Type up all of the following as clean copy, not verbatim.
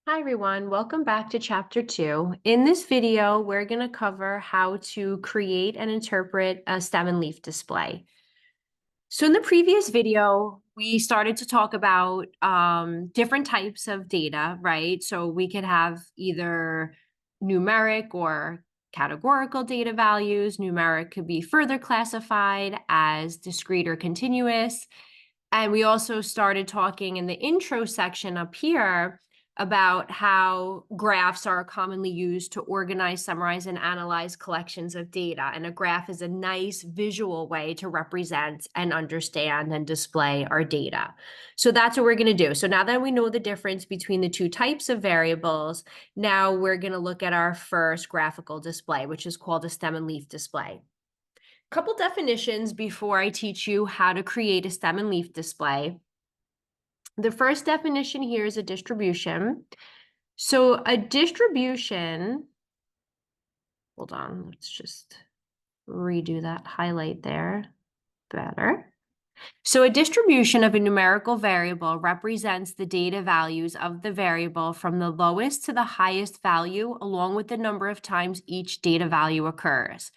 Hi everyone, welcome back to chapter 2. In this video, we're going to cover how to create and interpret a stem and leaf display. So in the previous video, we started to talk about different types of data, right? So we could have either numeric or categorical data values. Numeric could be further classified as discrete or continuous. And we also started talking in the intro section up here about how graphs are commonly used to organize, summarize, and analyze collections of data. And a graph is a nice visual way to represent and understand and display our data. So that's what we're going to do. So now that we know the difference between the two types of variables, now we're going to look at our first graphical display, which is called a stem and leaf display. Couple definitions before I teach you how to create a stem and leaf display. The first definition here is a distribution. So a distribution, hold on, let's just redo that highlight there. Better. So a distribution of a numerical variable represents the data values of the variable from the lowest to the highest value, along with the number of times each data value occurs.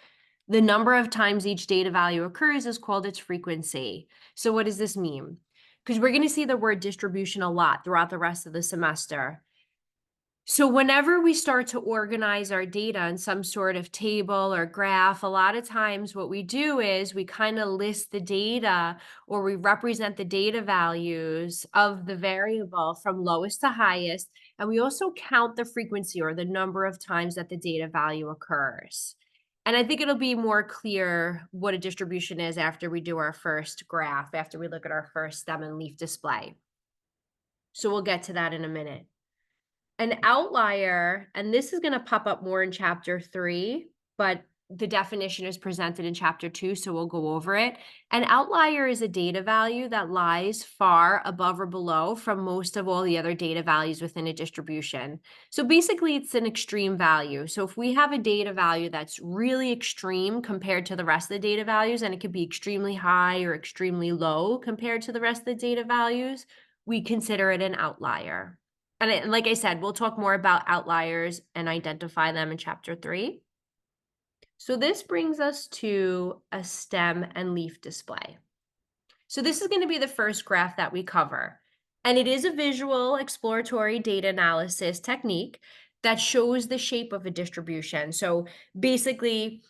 The number of times each data value occurs is called its frequency. So what does this mean? Because we're going to see the word distribution a lot throughout the rest of the semester. So whenever we start to organize our data in some sort of table or graph, a lot of times what we do is we kind of list the data, or we represent the data values of the variable from lowest to highest. And we also count the frequency, or the number of times that the data value occurs. And I think it'll be more clear what a distribution is after we do our first graph, after we look at our first stem and leaf display. So we'll get to that in a minute. An outlier, and this is going to pop up more in chapter 3, but the definition is presented in chapter 2, so we'll go over it. An outlier is a data value that lies far above or below from most of all the other data values within a distribution. So basically, it's an extreme value. So if we have a data value that's really extreme compared to the rest of the data values, and it could be extremely high or extremely low compared to the rest of the data values, we consider it an outlier. And like I said, we'll talk more about outliers and identify them in chapter 3. So this brings us to a stem and leaf display. So this is going to be the first graph that we cover. And it is a visual exploratory data analysis technique that shows the shape of a distribution. So basically,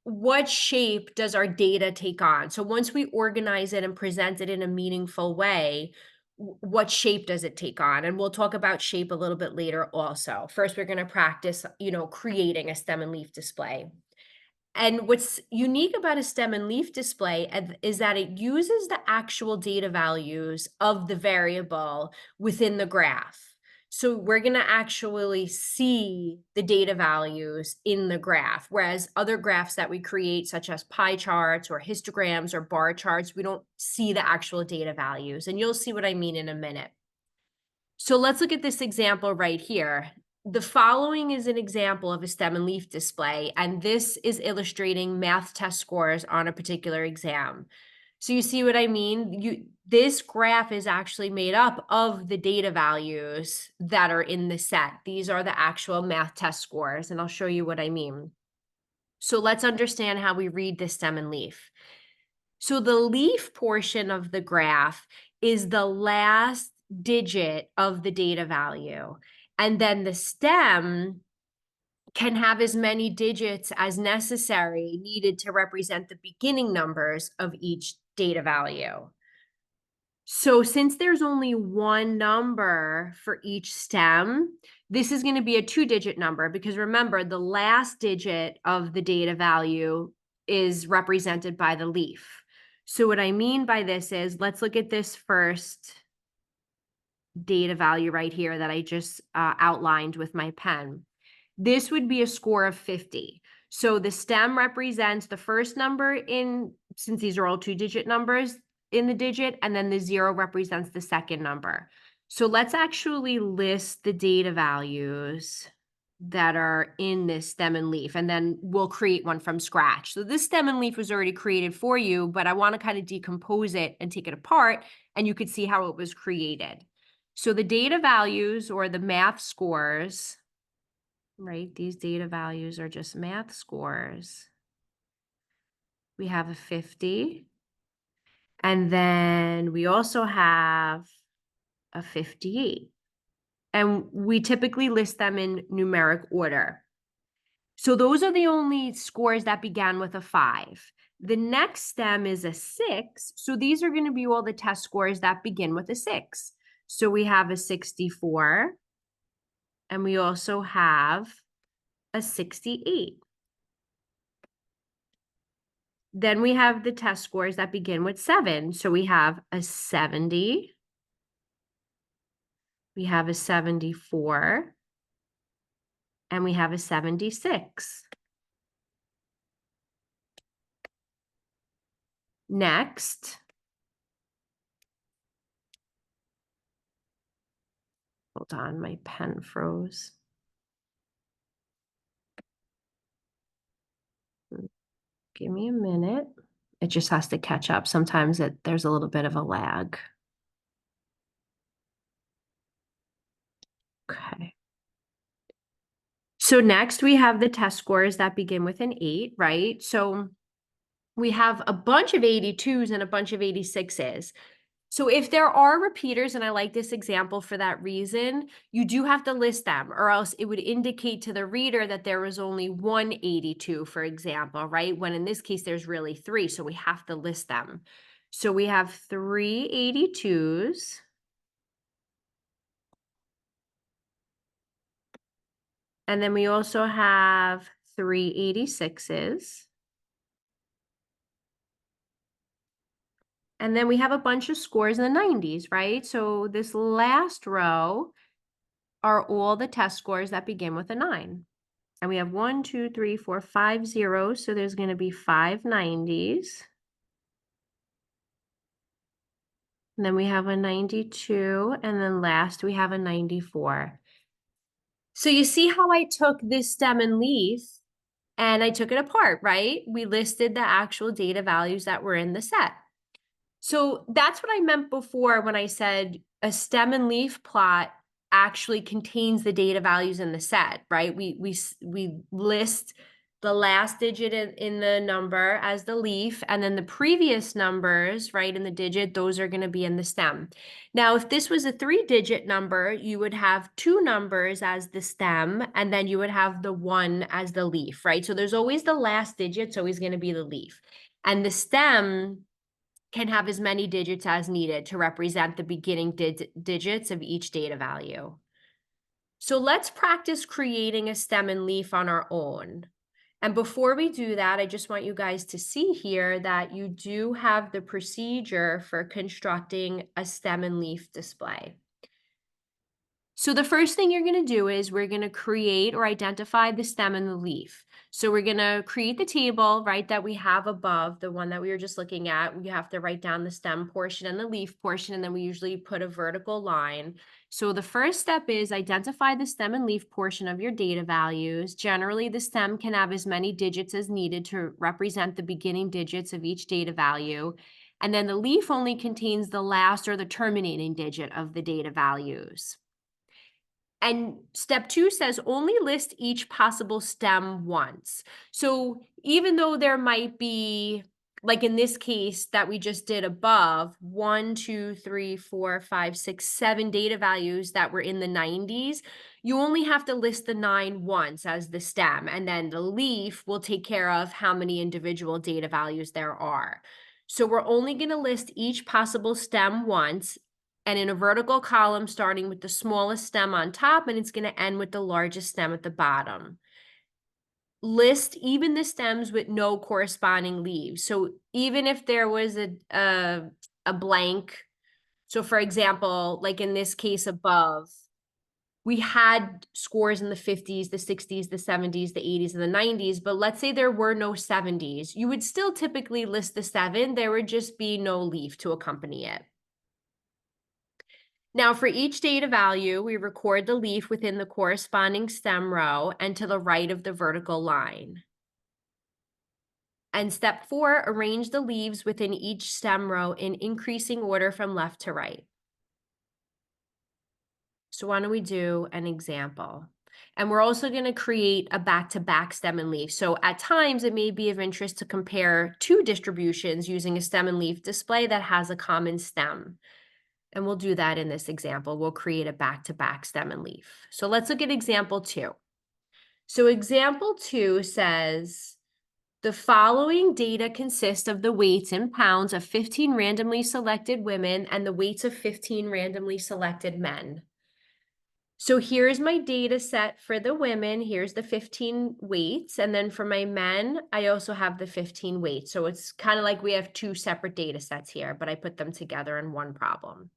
what shape does our data take on? So once we organize it and present it in a meaningful way, what shape does it take on? And we'll talk about shape a little bit later also. First, we're going to practice, creating a stem and leaf display. And what's unique about a stem and leaf display is that it uses the actual data values of the variable within the graph. So we're going to actually see the data values in the graph, whereas other graphs that we create, such as pie charts or histograms or bar charts, we don't see the actual data values. And you'll see what I mean in a minute. So let's look at this example right here. The following is an example of a stem and leaf display, and this is illustrating math test scores on a particular exam. So you see what I mean? This graph is actually made up of the data values that are in the set. These are the actual math test scores, and I'll show you what I mean. So let's understand how we read the stem and leaf. So the leaf portion of the graph is the last digit of the data value. And then the stem can have as many digits as necessary needed to represent the beginning numbers of each data value. So since there's only one number for each stem, this is going to be a 2-digit number, because remember, the last digit of the data value is represented by the leaf. So what I mean by this is, let's look at this first data value right here that I just outlined with my pen. This would be a score of 50. So the stem represents the first number since these are all 2-digit numbers in the digit, and then the 0 represents the second number. So let's actually list the data values that are in this stem and leaf, and then we'll create one from scratch. So this stem and leaf was already created for you, but I want to kind of decompose it and take it apart, and you could see how it was created. So the data values or the math scores, right? These data values are just math scores. We have a 50. And then we also have a 58. And we typically list them in numeric order. So those are the only scores that began with a 5. The next stem is a 6. So these are going to be all the test scores that begin with a 6. So we have a 64. And we also have a 68. Then we have the test scores that begin with 7. So we have a 70. We have a 74. And we have a 76. Next, hold on, my pen froze. Give me a minute. It just has to catch up. Sometimes there's a little bit of a lag. Okay. So next we have the test scores that begin with an 8, right? So we have a bunch of 82s and a bunch of 86s. So if there are repeaters, and I like this example for that reason, you do have to list them, or else it would indicate to the reader that there was only one 82, for example, right? When in this case, there's really 3, so we have to list them. So we have 3 82s. And then we also have 3 86s. And then we have a bunch of scores in the 90s, right? So this last row are all the test scores that begin with a 9. And we have 1, 2, 3, 4, 5 zeros. So there's going to be 5 90s. And then we have a 92. And then last we have a 94. So you see how I took this stem and leaf and I took it apart, right? We listed the actual data values that were in the set. So that's what I meant before when I said a stem and leaf plot actually contains the data values in the set, right? We list the last digit in the number as the leaf, and then the previous numbers, right, in the digit, those are going to be in the stem. Now, if this was a 3-digit number, you would have 2 numbers as the stem, and then you would have the 1 as the leaf, right? So there's always the last digit, it's always going to be the leaf. And the stem can have as many digits as needed to represent the beginning digits of each data value. So let's practice creating a stem and leaf on our own. And before we do that, I just want you guys to see here that you do have the procedure for constructing a stem and leaf display. So the first thing you're going to do is we're going to create or identify the stem and the leaf. So we're going to create the table, right, that we have above, the one that we were just looking at. We have to write down the stem portion and the leaf portion, and then we usually put a vertical line. So the first step is identify the stem and leaf portion of your data values. Generally, the stem can have as many digits as needed to represent the beginning digits of each data value. And then the leaf only contains the last or the terminating digit of the data values. And step 2 says only list each possible stem once. So even though there might be, like in this case that we just did above, 1, 2, 3, 4, 5, 6, 7 data values that were in the 90s, you only have to list the 9 once as the stem, and then the leaf will take care of how many individual data values there are. So we're only going to list each possible stem once, and in a vertical column starting with the smallest stem on top, and it's going to end with the largest stem at the bottom. List even the stems with no corresponding leaves. So even if there was a blank, so for example, like in this case above, we had scores in the 50s, the 60s, the 70s, the 80s, and the 90s, but let's say there were no 70s. You would still typically list the 7. There would just be no leaf to accompany it. Now, for each data value, we record the leaf within the corresponding stem row and to the right of the vertical line. And step 4, arrange the leaves within each stem row in increasing order from left to right. So why don't we do an example? And we're also going to create a back-to-back stem and leaf. So at times it may be of interest to compare two distributions using a stem and leaf display that has a common stem. And we'll do that in this example. We'll create a back-to-back stem and leaf. So let's look at example 2. So example 2 says, the following data consist of the weights in pounds of 15 randomly selected women and the weights of 15 randomly selected men. So here's my data set for the women. Here's the 15 weights. And then for my men, I also have the 15 weights. So it's kind of like we have two separate data sets here, but I put them together in one problem.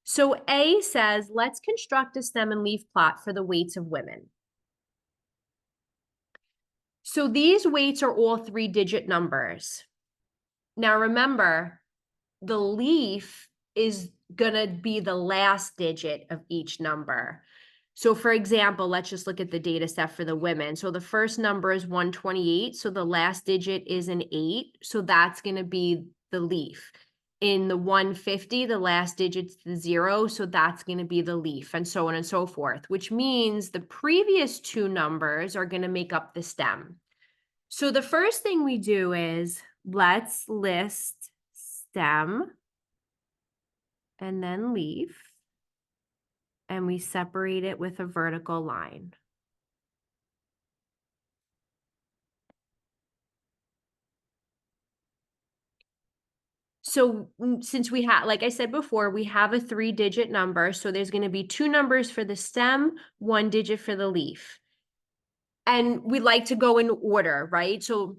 So A says, let's construct a stem and leaf plot for the weights of women. So these weights are all 3-digit numbers. Now remember, the leaf is going to be the last digit of each number. So for example, let's just look at the data set for the women. So the first number is 128. So the last digit is an 8. So that's going to be the leaf. In the 150, the last digit's the 0. So that's going to be the leaf, and so on and so forth, which means the previous two numbers are going to make up the stem. So the first thing we do is let's list stem and then leaf, and we separate it with a vertical line. So since we have, like I said before, we have a 3-digit number, so there's going to be 2 numbers for the stem, 1 digit for the leaf. And we like to go in order, right? So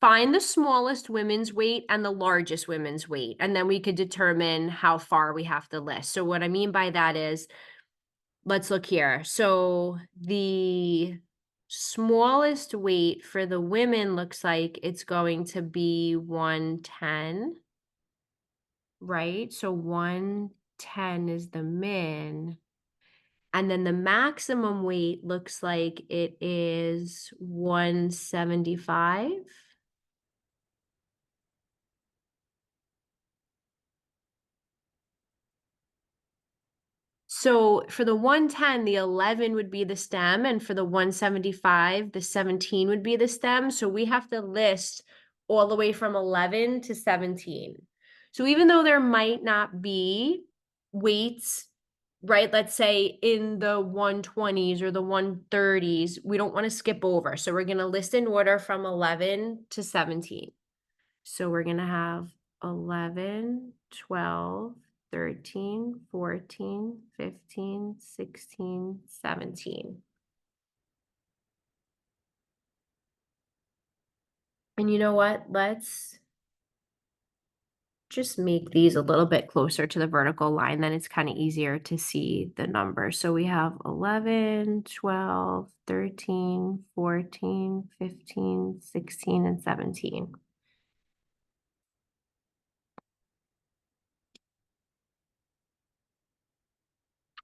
find the smallest women's weight and the largest women's weight, and then we could determine how far we have to list. So what I mean by that is, let's look here. So the smallest weight for the women looks like it's going to be 110, right? So 110 is the min. And then the maximum weight looks like it is 175. So for the 110, the 11 would be the stem, and for the 175, the 17 would be the stem. So we have to list all the way from 11 to 17. So even though there might not be weights, right, let's say in the 120s or the 130s, we don't want to skip over. So we're going to list in order from 11 to 17. So we're going to have 11, 12, 13, 14, 15, 16, 17. And you know what? Let's just make these a little bit closer to the vertical line, then it's kind of easier to see the numbers. So we have 11, 12, 13, 14, 15, 16, and 17.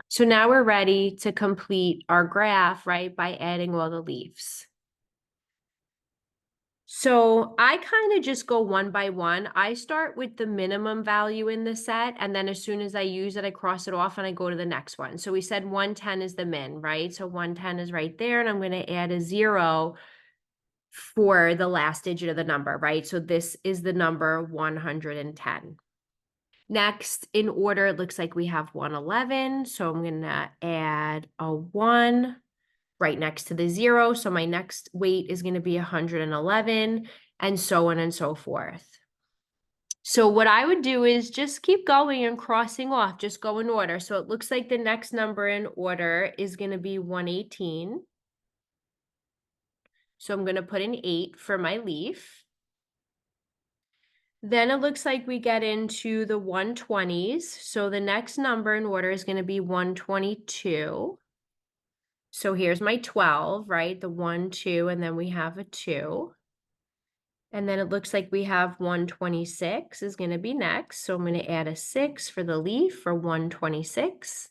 So now we're ready to complete our graph, right, by adding all the leaves. So I kind of just go one by one. I start with the minimum value in the set, and then as soon as I use it, I cross it off and I go to the next one. So we said 110 is the min, right? So 110 is right there, and I'm going to add a 0 for the last digit of the number, right? So this is the number 110. Next, in order, it looks like we have 111. So I'm going to add a 1 right next to the 0. So my next weight is going to be 111, and so on and so forth. So what I would do is just keep going and crossing off, just go in order. So it looks like the next number in order is going to be 118. So I'm going to put an 8 for my leaf. Then it looks like we get into the 120s. So the next number in order is going to be 122. So here's my 12, right? The 1, 2, and then we have a 2. And then it looks like we have 126 is going to be next. So I'm going to add a 6 for the leaf for 126.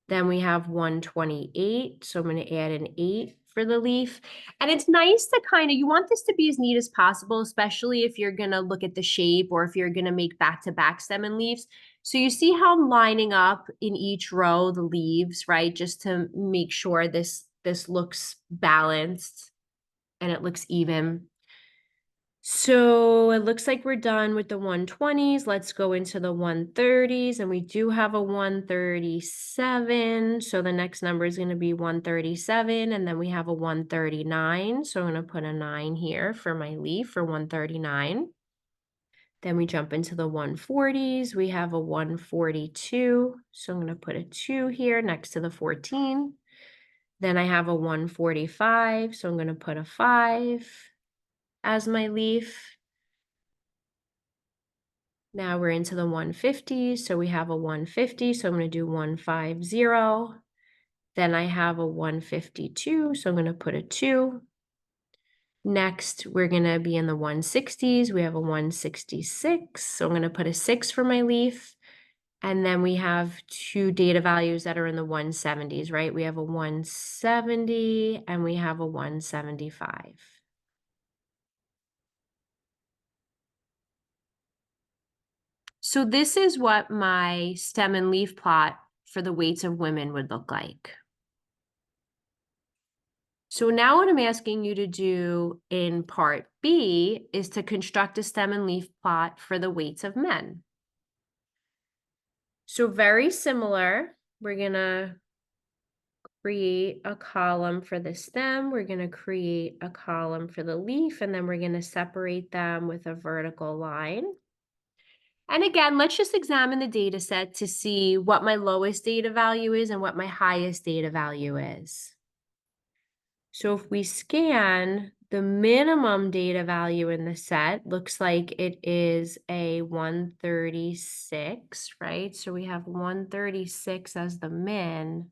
Then we have 128. So I'm going to add an 8 for the leaf. And it's nice to kind of, you want this to be as neat as possible, especially if you're going to look at the shape or if you're going to make back-to-back stem and leaves. So you see how I'm lining up in each row the leaves, right? Just to make sure this looks balanced and it looks even. So it looks like we're done with the 120s. Let's go into the 130s, and we do have a 137. So the next number is going to be 137, and then we have a 139. So I'm going to put a 9 here for my leaf for 139. Then we jump into the 140s. We have a 142. So I'm going to put a 2 here next to the 14. Then I have a 145. So I'm going to put a 5 as my leaf. Now we're into the 150s. So we have a 150. So I'm going to do 150. Then I have a 152. So I'm going to put a 2. Next, we're going to be in the 160s. We have a 166. So I'm going to put a 6 for my leaf. And then we have 2 data values that are in the 170s, right? We have a 170 and we have a 175. So this is what my stem and leaf plot for the weights of women would look like. So now what I'm asking you to do in part B is to construct a stem and leaf plot for the weights of men. So very similar, we're gonna create a column for the stem, we're gonna create a column for the leaf, and then we're gonna separate them with a vertical line. And again, let's just examine the data set to see what my lowest data value is and what my highest data value is. So if we scan, the minimum data value in the set looks like it is a 136, right? So we have 136 as the min.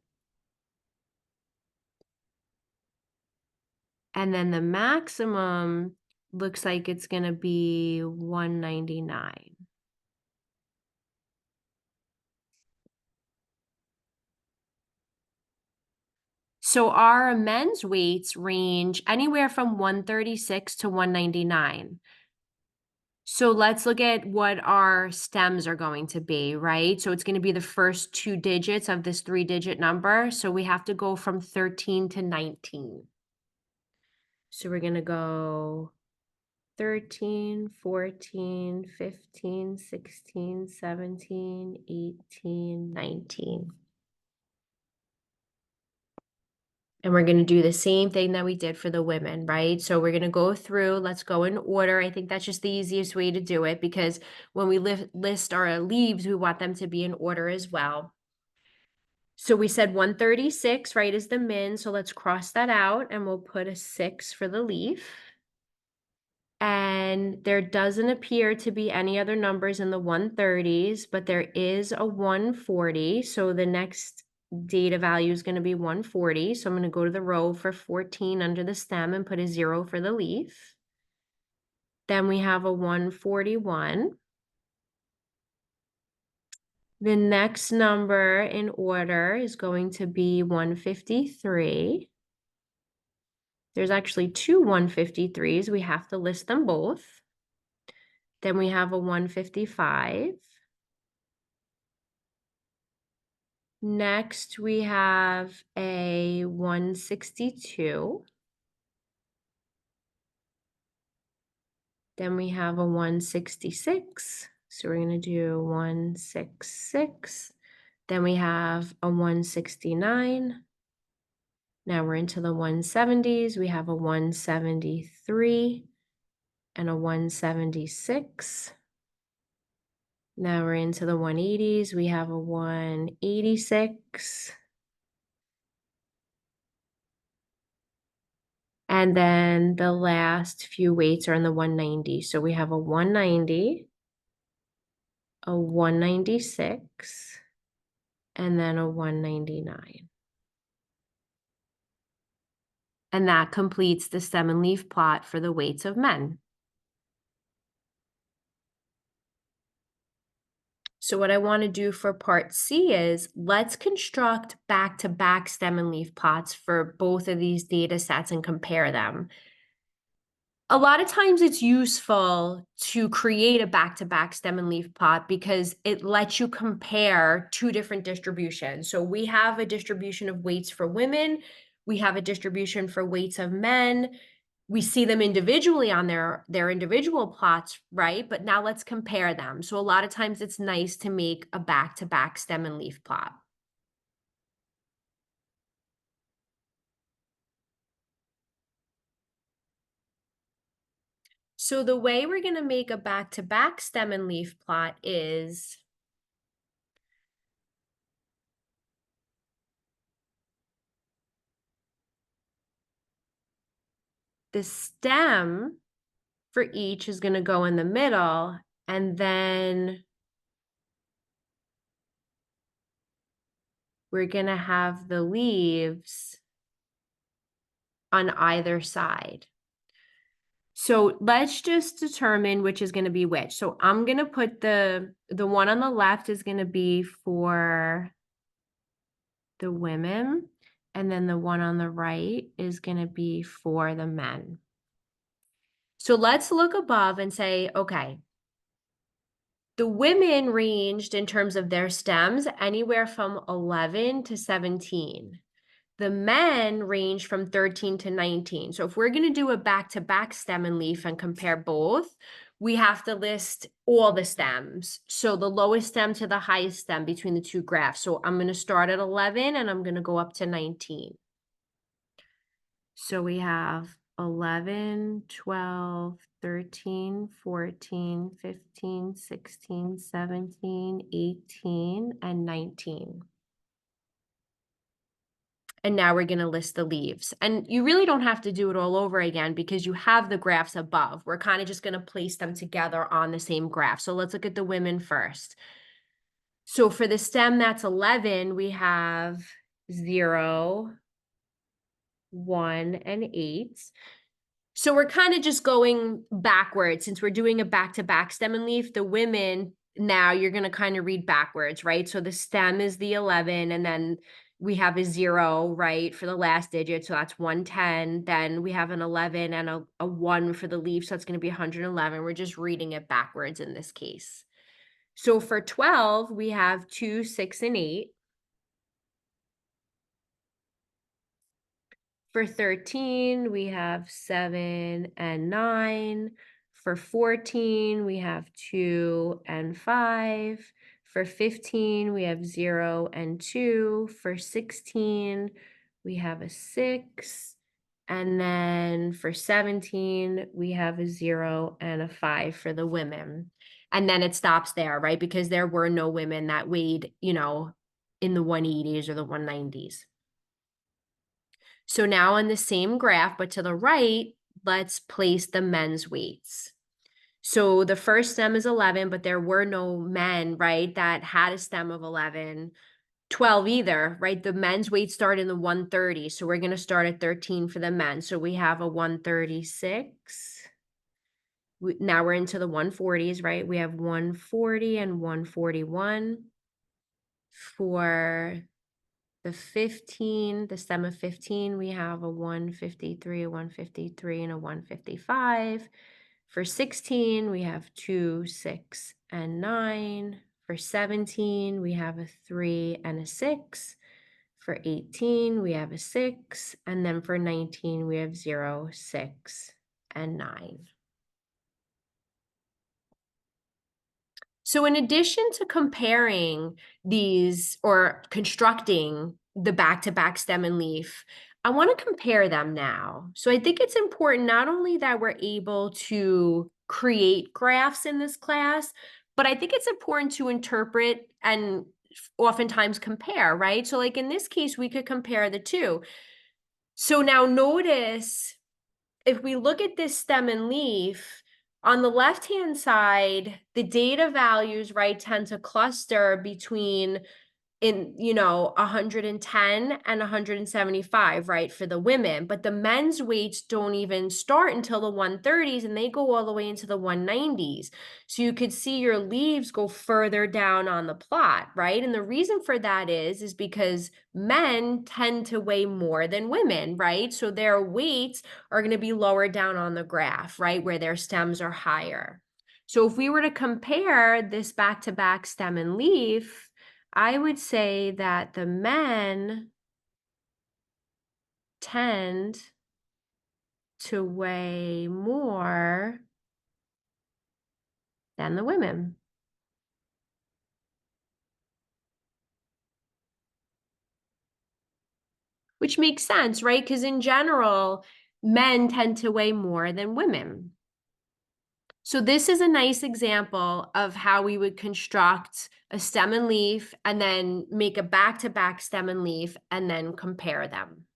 And then the maximum looks like it's going to be 199. So our men's weights range anywhere from 136 to 199. So let's look at what our stems are going to be, right? So it's going to be the first 2 digits of this 3-digit number. So we have to go from 13 to 19. So we're going to go 13, 14, 15, 16, 17, 18, 19. And we're going to do the same thing that we did for the women, right? So we're going to go through, let's go in order. I think that's just the easiest way to do it because when we list our leaves, we want them to be in order as well. So we said 136, right, is the min. So let's cross that out and we'll put a 6 for the leaf. And there doesn't appear to be any other numbers in the 130s, but there is a 140. So the next data value is going to be 140. So I'm going to go to the row for 14 under the stem and put a 0 for the leaf. Then we have a 141. The next number in order is going to be 153. There's actually 2 153s. We have to list them both. Then we have a 155. Next, we have a 162. Then we have a 166. So we're going to do 166. Then we have a 169. Now we're into the 170s. We have a 173 and a 176. Now we're into the 180s. We have a 186. And then the last few weights are in the 190. So we have a 190, a 196, and then a 199. And that completes the stem and leaf plot for the weights of men. So what I want to do for part C is let's construct back-to-back stem and leaf plots for both of these data sets and compare them. A lot of times it's useful to create a back-to-back stem and leaf plot because it lets you compare two different distributions. So we have a distribution of weights for women, we have a distribution for weights of men. We see them individually on their individual plots, right? But now let's compare them. So a lot of times it's nice to make a back-to-back stem and leaf plot. So the way we're going to make a back-to-back stem and leaf plot is the stem for each is going to go in the middle, and then we're going to have the leaves on either side. So let's just determine which is going to be which. So I'm going to put the one on the left is going to be for the women, and then the one on the right is going to be for the men. So let's look above and say, okay, the women ranged in terms of their stems anywhere from 11 to 17. The men range from 13 to 19. So if we're going to do a back-to-back stem and leaf and compare both, we have to list all the stems. So the lowest stem to the highest stem between the two graphs. So I'm going to start at 11 and I'm going to go up to 19. So we have 11, 12, 13, 14, 15, 16, 17, 18, and 19. And now we're going to list the leaves. And you really don't have to do it all over again because you have the graphs above. We're kind of just going to place them together on the same graph. So let's look at the women first. So for the stem that's 11, we have 0, 1, and 8. So we're kind of just going backwards since we're doing a back-to-back stem and leaf. The women, now you're going to kind of read backwards, right? So the stem is the 11, and then we have a 0, right, for the last digit. So that's 110. Then we have an 11 and a 1 for the leaf. So that's going to be 111. We're just reading it backwards in this case. So for 12, we have 2, 6, and 8. For 13, we have 7 and 9. For 14, we have 2 and 5. For 15, we have 0 and 2. For 16, we have a 6. And then for 17, we have a 0 and a 5 for the women. And then it stops there, right? Because there were no women that weighed, in the 180s or the 190s. So now on the same graph, but to the right, let's place the men's weights. So the first stem is 11, but there were no men, right, that had a stem of 11, 12 either, right? The men's weights start in the 130. So we're going to start at 13 for the men. So we have a 136. Now we're into the 140s, right? We have 140 and 141 for the 15, the stem of 15, we have a 153, a 153, and a 155. For 16, we have 2, 6, and 9. For 17, we have a 3 and a 6. For 18, we have a 6. And then for 19, we have 0, 6, and 9. So in addition to comparing these or constructing the back-to-back stem and leaf, I want to compare them now. So I think it's important not only that we're able to create graphs in this class, but I think it's important to interpret and oftentimes compare, right? So like in this case, we could compare the two. So now notice if we look at this stem and leaf, on the left-hand side, the data values, right, tend to cluster between in, 110 and 175, right, for the women, but the men's weights don't even start until the 130s and they go all the way into the 190s. So you could see your leaves go further down on the plot, right? And the reason for that is because men tend to weigh more than women, right? So their weights are going to be lower down on the graph, right, where their stems are higher. So if we were to compare this back-to-back stem and leaf, I would say that the men tend to weigh more than the women. Which makes sense, right? Because in general, men tend to weigh more than women. So this is a nice example of how we would construct a stem and leaf and then make a back-to-back stem and leaf and then compare them.